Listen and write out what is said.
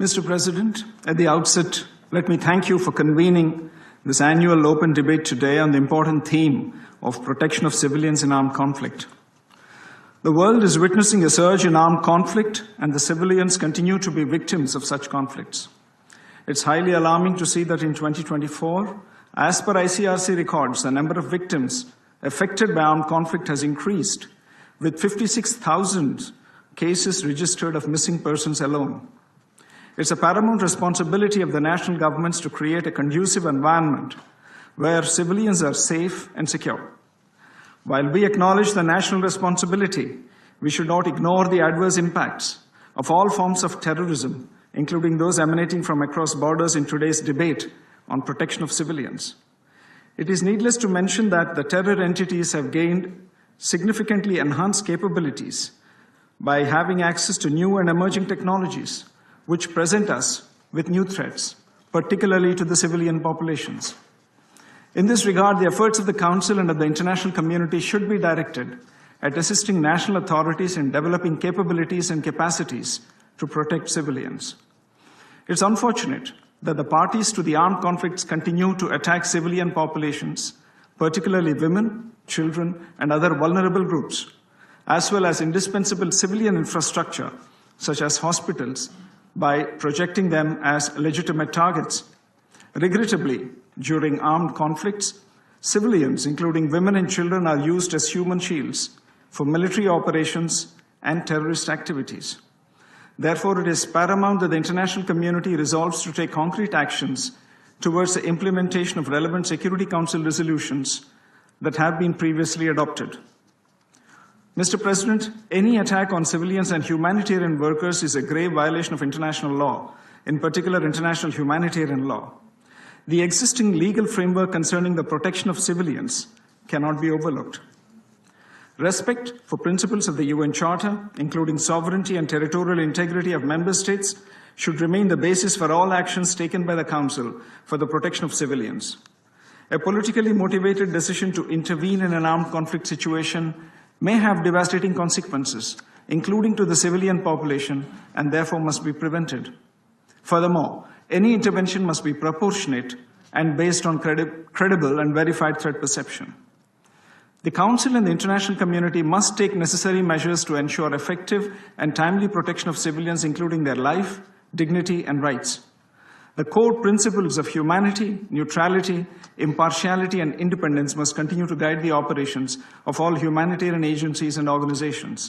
Mr. President, at the outset, let me thank you for convening this annual open debate today on the important theme of protection of civilians in armed conflict. The world is witnessing a surge in armed conflict, and the civilians continue to be victims of such conflicts. It's highly alarming to see that in 2024, as per ICRC records, the number of victims affected by armed conflict has increased, with 56,000 cases registered of missing persons alone. It's a paramount responsibility of the national governments to create a conducive environment where civilians are safe and secure. While we acknowledge the national responsibility, we should not ignore the adverse impacts of all forms of terrorism, including those emanating from across borders in today's debate on protection of civilians. It is needless to mention that the terror entities have gained significantly enhanced capabilities by having access to new and emerging technologies, which present us with new threats, particularly to the civilian populations. In this regard, the efforts of the Council and of the international community should be directed at assisting national authorities in developing capabilities and capacities to protect civilians. It's unfortunate that the parties to the armed conflicts continue to attack civilian populations, particularly women, children, and other vulnerable groups, as well as indispensable civilian infrastructure, such as hospitals, by projecting them as legitimate targets. Regrettably, during armed conflicts, civilians, including women and children, are used as human shields for military operations and terrorist activities. Therefore, it is paramount that the international community resolves to take concrete actions towards the implementation of relevant Security Council resolutions that have been previously adopted. Mr. President, any attack on civilians and humanitarian workers is a grave violation of international law, in particular international humanitarian law. The existing legal framework concerning the protection of civilians cannot be overlooked. Respect for principles of the UN Charter, including sovereignty and territorial integrity of member states, should remain the basis for all actions taken by the Council for the protection of civilians. A politically motivated decision to intervene in an armed conflict situation may have devastating consequences, including to the civilian population, and therefore must be prevented. Furthermore, any intervention must be proportionate and based on credible and verified threat perception. The Council and the international community must take necessary measures to ensure effective and timely protection of civilians, including their life, dignity, and rights. The core principles of humanity, neutrality, impartiality, and independence must continue to guide the operations of all humanitarian agencies and organizations.